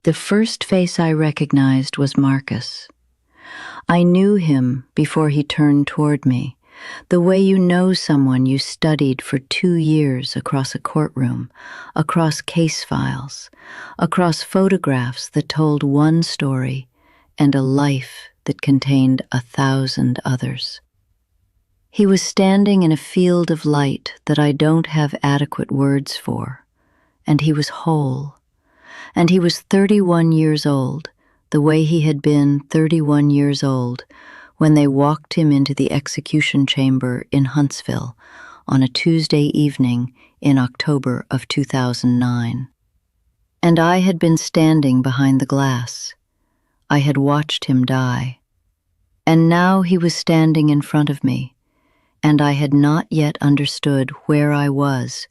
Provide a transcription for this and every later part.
The first face I recognized was Marcus. I knew him before he turned toward me, the way you know someone you studied for 2 years across a courtroom, across case files, across photographs that told one story and a life that contained 1,000 others. He was standing in a field of light that I don't have adequate words for, and he was whole, and he was 31 years old, the way he had been 31 years old when they walked him into the execution chamber in Huntsville on a Tuesday evening in October of 2009. And I had been standing behind the glass. I had watched him die. And now he was standing in front of me, and I had not yet understood where I was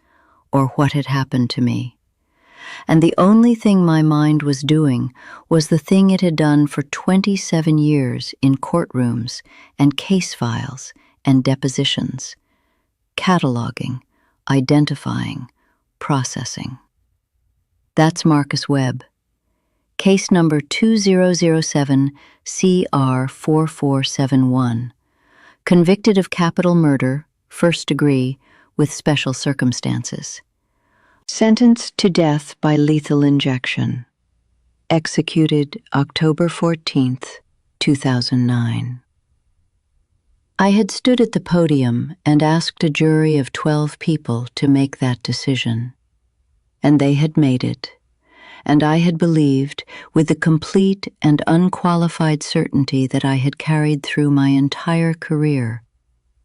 or what had happened to me. And the only thing my mind was doing was the thing it had done for 27 years in courtrooms and case files and depositions: cataloging, identifying, processing. That's Marcus Webb. Case number 2007 CR 4471. Convicted of capital murder, first degree, with special circumstances. Sentenced to death by lethal injection. Executed October 14th, 2009. I had stood at the podium and asked a jury of 12 people to make that decision. And they had made it. And I had believed, with the complete and unqualified certainty that I had carried through my entire career,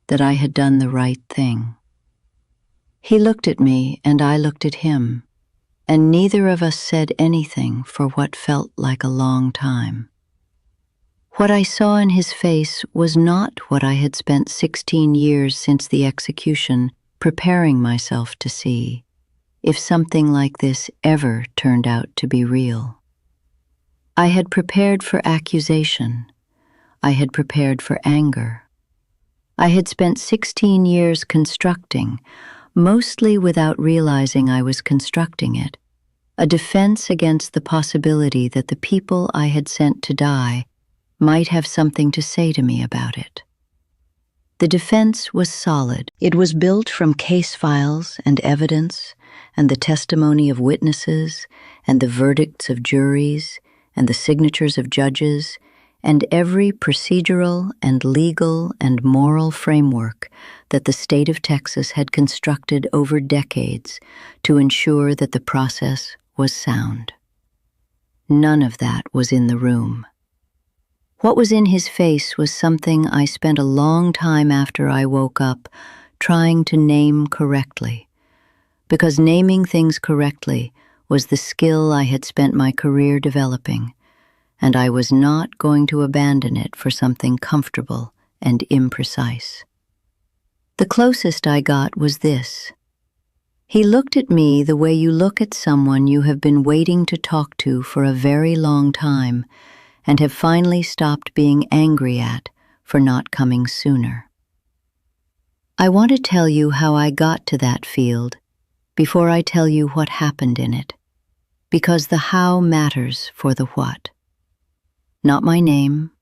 that I had done the right thing. He looked at me and I looked at him, and neither of us said anything for what felt like a long time. What I saw in his face was not what I had spent 16 years since the execution preparing myself to see, if something like this ever turned out to be real. I had prepared for accusation. I had prepared for anger. I had spent 16 years constructing, mostly without realizing I was constructing it, a defense against the possibility that the people I had sent to die might have something to say to me about it. The defense was solid. It was built from case files and evidence, and the testimony of witnesses, and the verdicts of juries, and the signatures of judges, and every procedural and legal and moral framework that the state of Texas had constructed over decades to ensure that the process was sound. None of that was in the room. What was in his face was something I spent a long time after I woke up trying to name correctly, because naming things correctly was the skill I had spent my career developing, and I was not going to abandon it for something comfortable and imprecise. The closest I got was this. He looked at me the way you look at someone you have been waiting to talk to for a very long time and have finally stopped being angry at for not coming sooner. I want to tell you how I got to that field before I tell you what happened in it, because the how matters for the what. Not my name,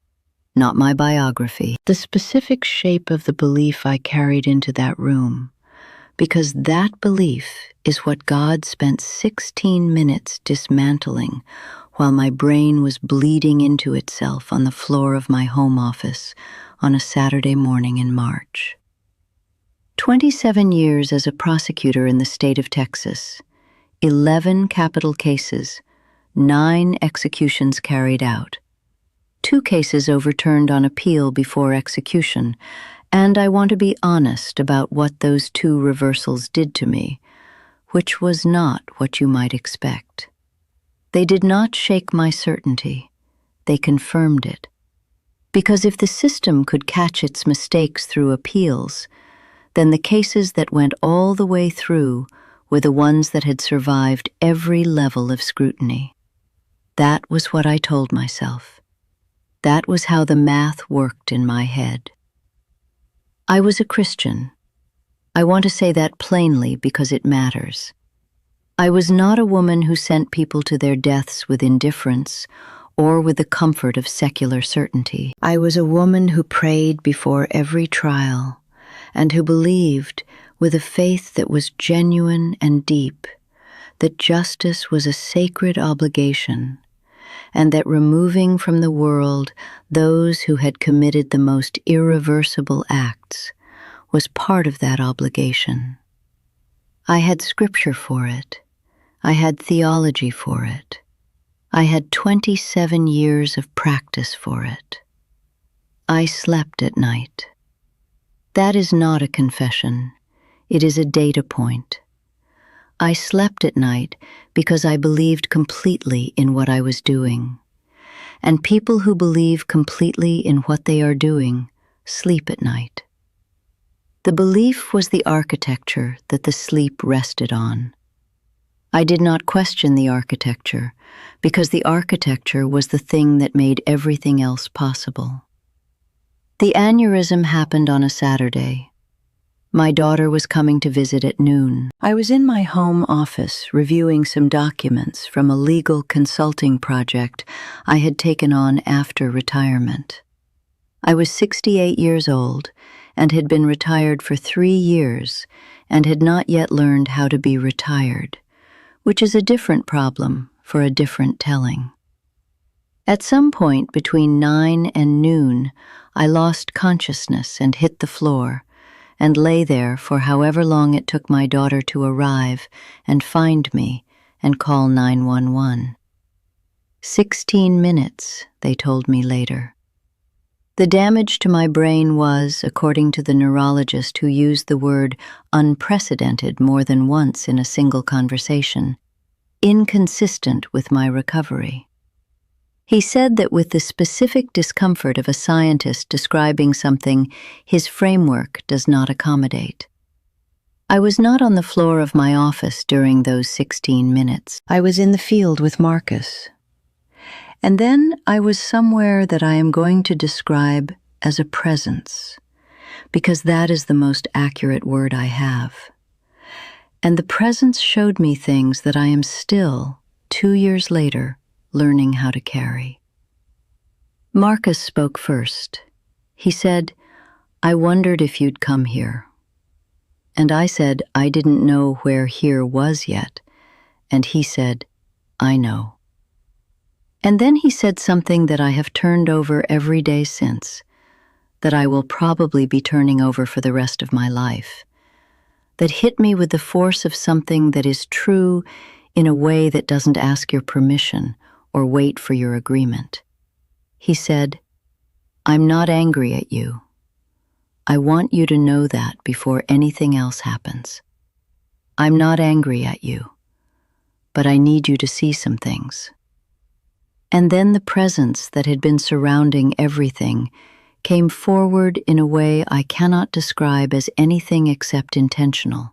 not my biography, the specific shape of the belief I carried into that room, because that belief is what God spent 16 minutes dismantling while my brain was bleeding into itself on the floor of my home office on a Saturday morning in March. 27 years as a prosecutor in the state of Texas, 11 capital cases, 9 executions carried out, 2 cases overturned on appeal before execution, and I want to be honest about what those 2 reversals did to me, which was not what you might expect. They did not shake my certainty. They confirmed it. Because if the system could catch its mistakes through appeals, then the cases that went all the way through were the ones that had survived every level of scrutiny. That was what I told myself. That was how the math worked in my head. I was a Christian. I want to say that plainly because it matters. I was not a woman who sent people to their deaths with indifference or with the comfort of secular certainty. I was a woman who prayed before every trial and who believed, with a faith that was genuine and deep, that justice was a sacred obligation, and that removing from the world those who had committed the most irreversible acts was part of that obligation. I had scripture for it. I had theology for it. I had 27 years of practice for it. I slept at night. That is not a confession. It is a data point. I slept at night because I believed completely in what I was doing. And people who believe completely in what they are doing sleep at night. The belief was the architecture that the sleep rested on. I did not question the architecture because the architecture was the thing that made everything else possible. The aneurysm happened on a Saturday. My daughter was coming to visit at noon. I was in my home office reviewing some documents from a legal consulting project I had taken on after retirement. I was 68 years old and had been retired for 3 years and had not yet learned how to be retired, which is a different problem for a different telling. At some point between 9 and noon, I lost consciousness and hit the floor, and lay there for however long it took my daughter to arrive and find me and call 911. 16 minutes, they told me later. The damage to my brain was, according to the neurologist who used the word unprecedented more than once in a single conversation, inconsistent with my recovery. He said that with the specific discomfort of a scientist describing something his framework does not accommodate. I was not on the floor of my office during those 16 minutes. I was in the field with Marcus. And then I was somewhere that I am going to describe as a presence, because that is the most accurate word I have. And the presence showed me things that I am still, 2 years later, learning how to carry. Marcus spoke first. He said, "I wondered if you'd come here." And I said I didn't know where here was yet. And he said, "I know." And then he said something that I have turned over every day since, that I will probably be turning over for the rest of my life, that hit me with the force of something that is true in a way that doesn't ask your permission or wait for your agreement. He said, "I'm not angry at you. I want you to know that before anything else happens. I'm not angry at you, but I need you to see some things." And then the presence that had been surrounding everything came forward in a way I cannot describe as anything except intentional.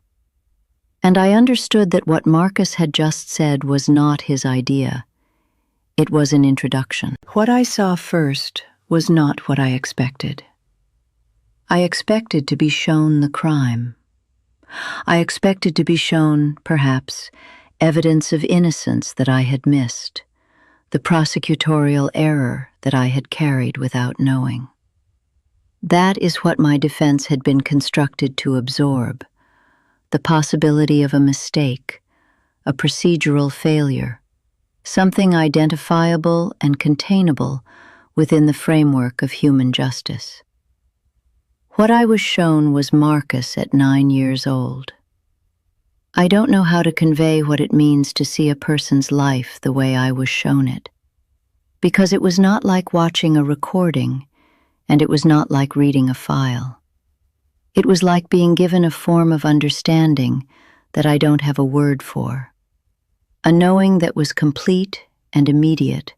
And I understood that what Marcus had just said was not his idea. It was an introduction. What I saw first was not what I expected. I expected to be shown the crime. I expected to be shown, perhaps, evidence of innocence that I had missed, the prosecutorial error that I had carried without knowing. That is what my defense had been constructed to absorb, the possibility of a mistake, a procedural failure, something identifiable and containable within the framework of human justice. What I was shown was Marcus at 9 years old. I don't know how to convey what it means to see a person's life the way I was shown it, because it was not like watching a recording, and it was not like reading a file. It was like being given a form of understanding that I don't have a word for, a knowing that was complete and immediate,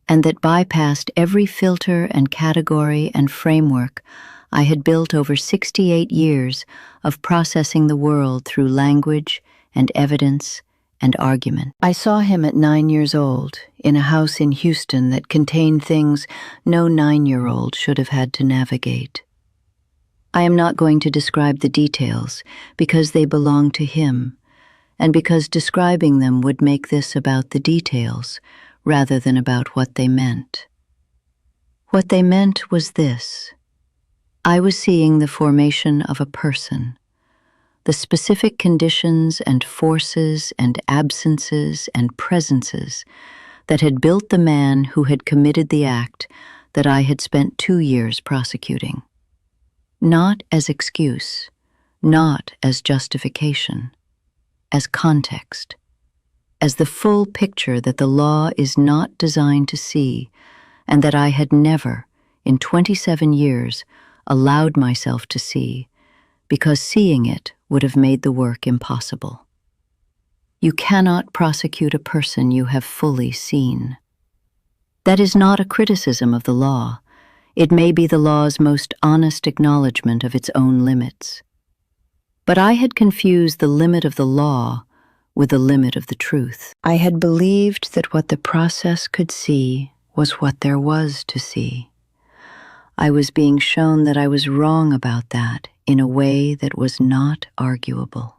and that bypassed every filter and category and framework I had built over 68 years of processing the world through language and evidence and argument. I saw him at 9 years old in a house in Houston that contained things no 9-year-old should have had to navigate. I am not going to describe the details because they belong to him, and because describing them would make this about the details rather than about what they meant. What they meant was this: I was seeing the formation of a person, the specific conditions and forces and absences and presences that had built the man who had committed the act that I had spent 2 years prosecuting. Not as excuse, not as justification, as context, as the full picture that the law is not designed to see, and that I had never, in 27 years, allowed myself to see, because seeing it would have made the work impossible. You cannot prosecute a person you have fully seen. That is not a criticism of the law. It may be the law's most honest acknowledgement of its own limits. But I had confused the limit of the law with the limit of the truth. I had believed that what the process could see was what there was to see. I was being shown that I was wrong about that in a way that was not arguable.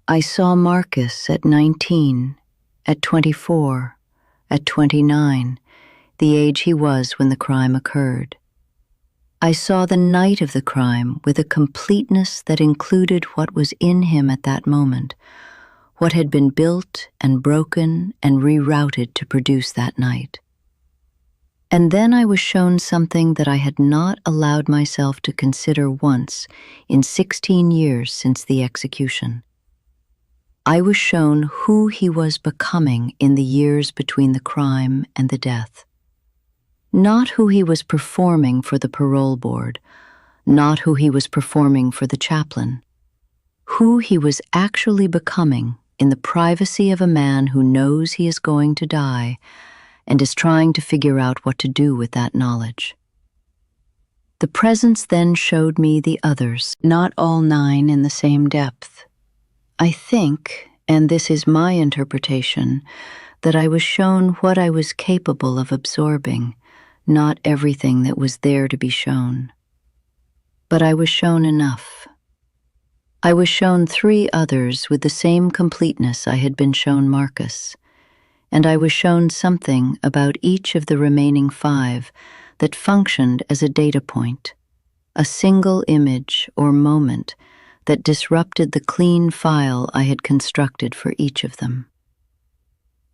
I saw Marcus at 19, at 24, at 29, the age he was when the crime occurred. I saw the night of the crime with a completeness that included what was in him at that moment, what had been built and broken and rerouted to produce that night. And then I was shown something that I had not allowed myself to consider once in 16 years since the execution. I was shown who he was becoming in the years between the crime and the death. Not who he was performing for the parole board, not who he was performing for the chaplain. Who he was actually becoming in the privacy of a man who knows he is going to die and is trying to figure out what to do with that knowledge. The presence then showed me the others, not all 9 in the same depth. I think, and this is my interpretation, that I was shown what I was capable of absorbing, not everything that was there to be shown. But I was shown enough. I was shown 3 others with the same completeness I had been shown Marcus, and I was shown something about each of the remaining 5 that functioned as a data point, a single image or moment that disrupted the clean file I had constructed for each of them.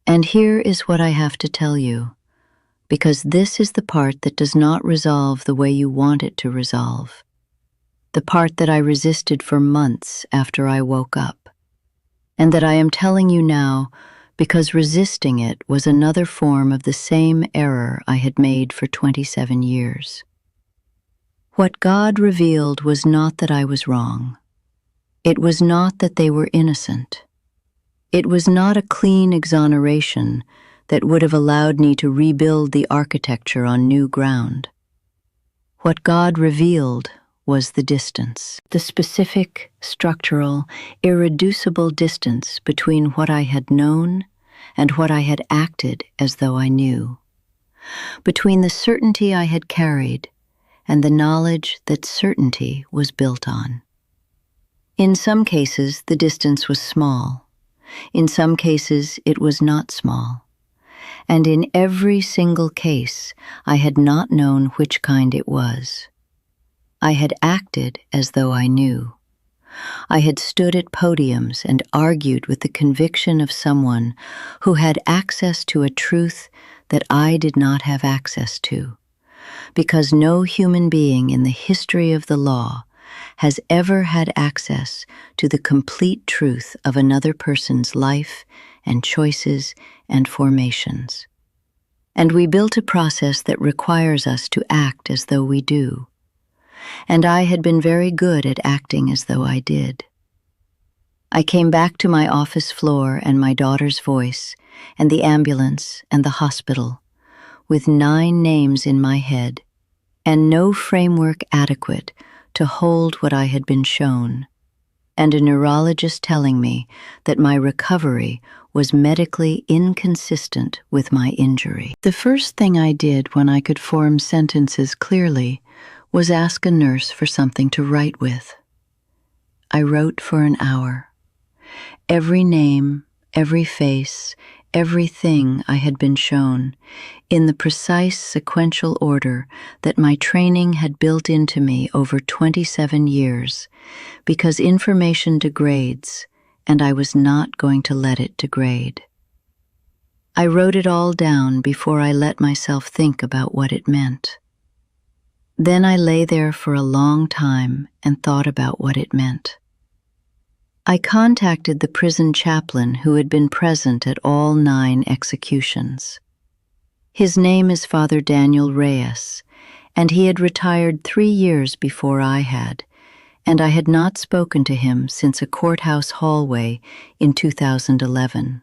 And here is what I have to tell you, because this is the part that does not resolve the way you want it to resolve, the part that I resisted for months after I woke up, and that I am telling you now because resisting it was another form of the same error I had made for 27 years. What God revealed was not that I was wrong. It was not that they were innocent. It was not a clean exoneration that would have allowed me to rebuild the architecture on new ground. What God revealed was the distance, the specific, structural, irreducible distance between what I had known and what I had acted as though I knew, between the certainty I had carried and the knowledge that certainty was built on. In some cases, the distance was small. In some cases, it was not small. And in every single case, I had not known which kind it was. I had acted as though I knew. I had stood at podiums and argued with the conviction of someone who had access to a truth that I did not have access to, because no human being in the history of the law has ever had access to the complete truth of another person's life and choices and formations. And we built a process that requires us to act as though we do. And I had been very good at acting as though I did. I came back to my office floor and my daughter's voice and the ambulance and the hospital with 9 names in my head and no framework adequate to hold what I had been shown, and a neurologist telling me that my recovery was medically inconsistent with my injury. The first thing I did when I could form sentences clearly was ask a nurse for something to write with. I wrote for an hour. Every name, every face, everything I had been shown, in the precise sequential order that my training had built into me over 27 years, because information degrades, and I was not going to let it degrade. I wrote it all down before I let myself think about what it meant. Then I lay there for a long time and thought about what it meant. I contacted the prison chaplain who had been present at all 9 executions. His name is Father Daniel Reyes, and he had retired 3 years before I had, and I had not spoken to him since a courthouse hallway in 2011.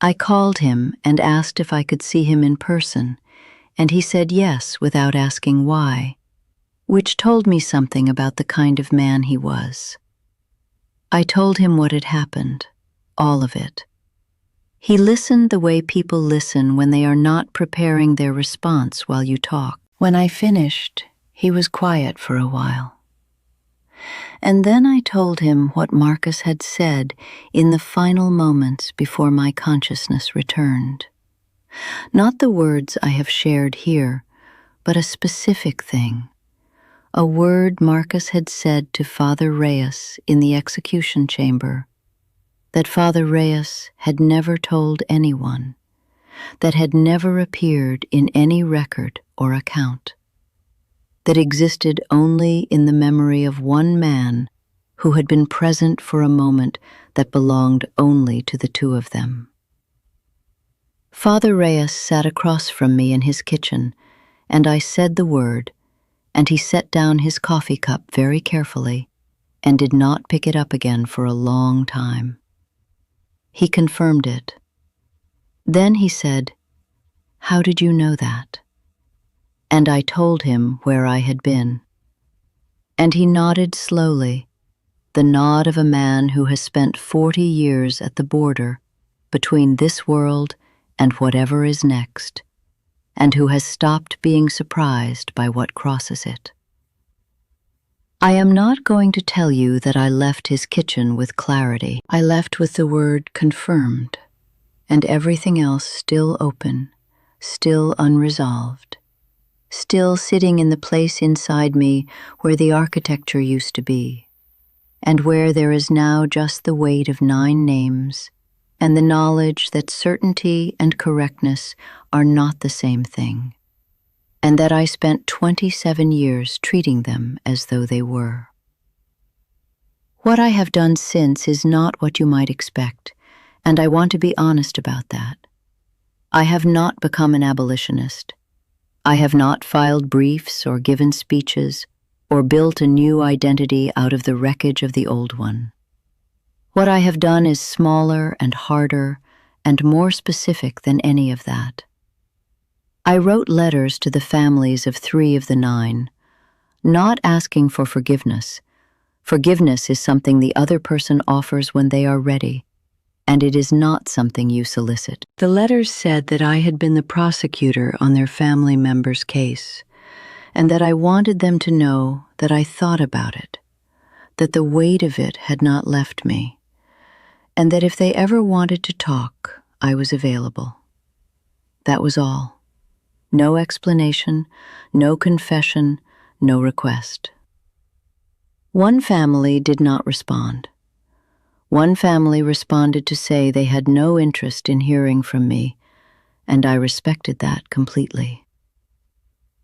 I called him and asked if I could see him in person, and he said yes without asking why, which told me something about the kind of man he was. I told him what had happened, all of it. He listened the way people listen when they are not preparing their response while you talk. When I finished, he was quiet for a while. And then I told him what Marcus had said in the final moments before my consciousness returned. Not the words I have shared here, but a specific thing. A word Marcus had said to Father Reyes in the execution chamber, that Father Reyes had never told anyone, that had never appeared in any record or account, that existed only in the memory of one man who had been present for a moment that belonged only to the 2 of them. Father Reyes sat across from me in his kitchen, and I said the word, and he set down his coffee cup very carefully and did not pick it up again for a long time. He confirmed it. Then he said, "How did you know that?" And I told him where I had been. And he nodded slowly, the nod of a man who has spent 40 years at the border between this world and whatever is next, and who has stopped being surprised by what crosses it. I am not going to tell you that I left his kitchen with clarity. I left with the word confirmed, and everything else still open, still unresolved, still sitting in the place inside me where the architecture used to be, and where there is now just the weight of 9 names and the knowledge that certainty and correctness are not the same thing, and that I spent 27 years treating them as though they were. What I have done since is not what you might expect, and I want to be honest about that. I have not become an abolitionist. I have not filed briefs or given speeches or built a new identity out of the wreckage of the old one. What I have done is smaller and harder and more specific than any of that. I wrote letters to the families of 3 of the 9, not asking for forgiveness. Forgiveness is something the other person offers when they are ready, and it is not something you solicit. The letters said that I had been the prosecutor on their family member's case, and that I wanted them to know that I thought about it, that the weight of it had not left me, and that if they ever wanted to talk, I was available. That was all. No explanation, no confession, no request. One family did not respond. One family responded to say they had no interest in hearing from me, and I respected that completely.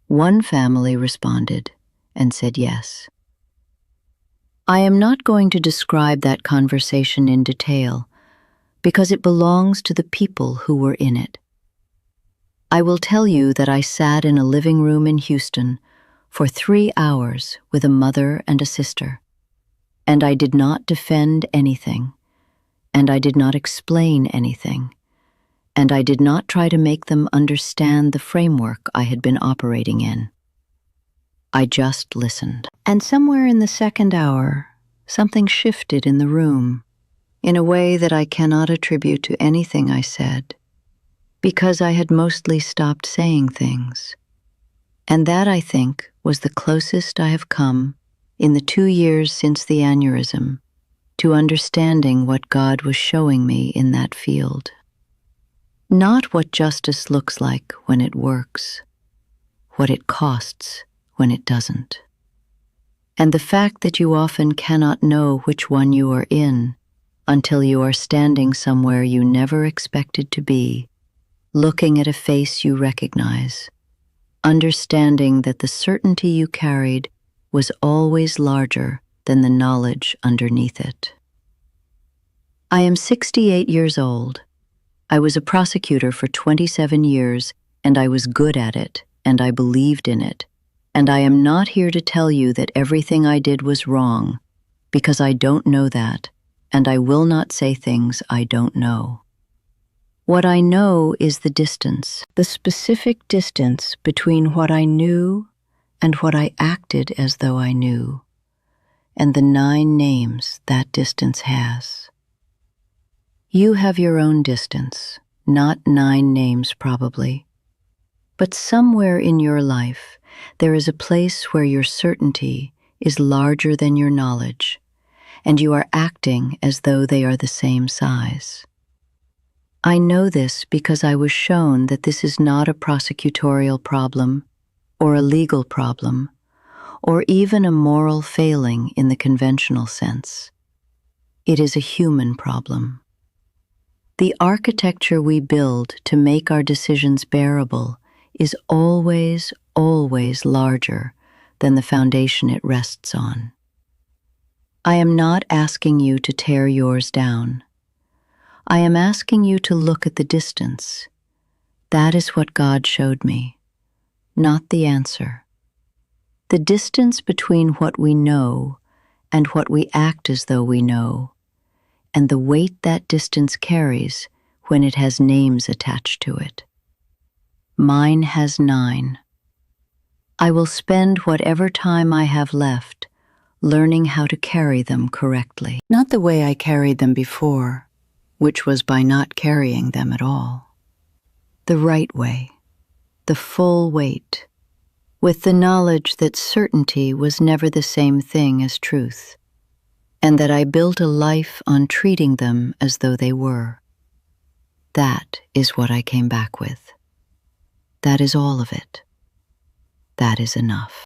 One family responded and said yes. I am not going to describe that conversation in detail, because it belongs to the people who were in it. I will tell you that I sat in a living room in Houston for 3 hours with a mother and a sister, and I did not defend anything, and I did not explain anything, and I did not try to make them understand the framework I had been operating in. I just listened. And somewhere in the 2nd hour, something shifted in the room, in a way that I cannot attribute to anything I said, because I had mostly stopped saying things. And that, I think, was the closest I have come in the 2 years since the aneurysm to understanding what God was showing me in that field. Not what justice looks like when it works, what it costs when it doesn't. And the fact that you often cannot know which one you are in until you are standing somewhere you never expected to be, looking at a face you recognize, understanding that the certainty you carried was always larger than the knowledge underneath it. I am 68 years old. I was a prosecutor for 27 years, and I was good at it, and I believed in it. And I am not here to tell you that everything I did was wrong, because I don't know that, and I will not say things I don't know. What I know is the distance, the specific distance between what I knew and what I acted as though I knew, and the 9 names that distance has. You have your own distance, not 9 names probably, but somewhere in your life there is a place where your certainty is larger than your knowledge, and you are acting as though they are the same size. I know this because I was shown that this is not a prosecutorial problem, or a legal problem, or even a moral failing in the conventional sense. It is a human problem. The architecture we build to make our decisions bearable is always, always larger than the foundation it rests on. I am not asking you to tear yours down. I am asking you to look at the distance. That is what God showed me, not the answer. The distance between what we know and what we act as though we know, and the weight that distance carries when it has names attached to it. Mine has 9. I will spend whatever time I have left learning how to carry them correctly. Not the way I carried them before, which was by not carrying them at all. The right way, the full weight, with the knowledge that certainty was never the same thing as truth, and that I built a life on treating them as though they were. That is what I came back with. That is all of it. That is enough.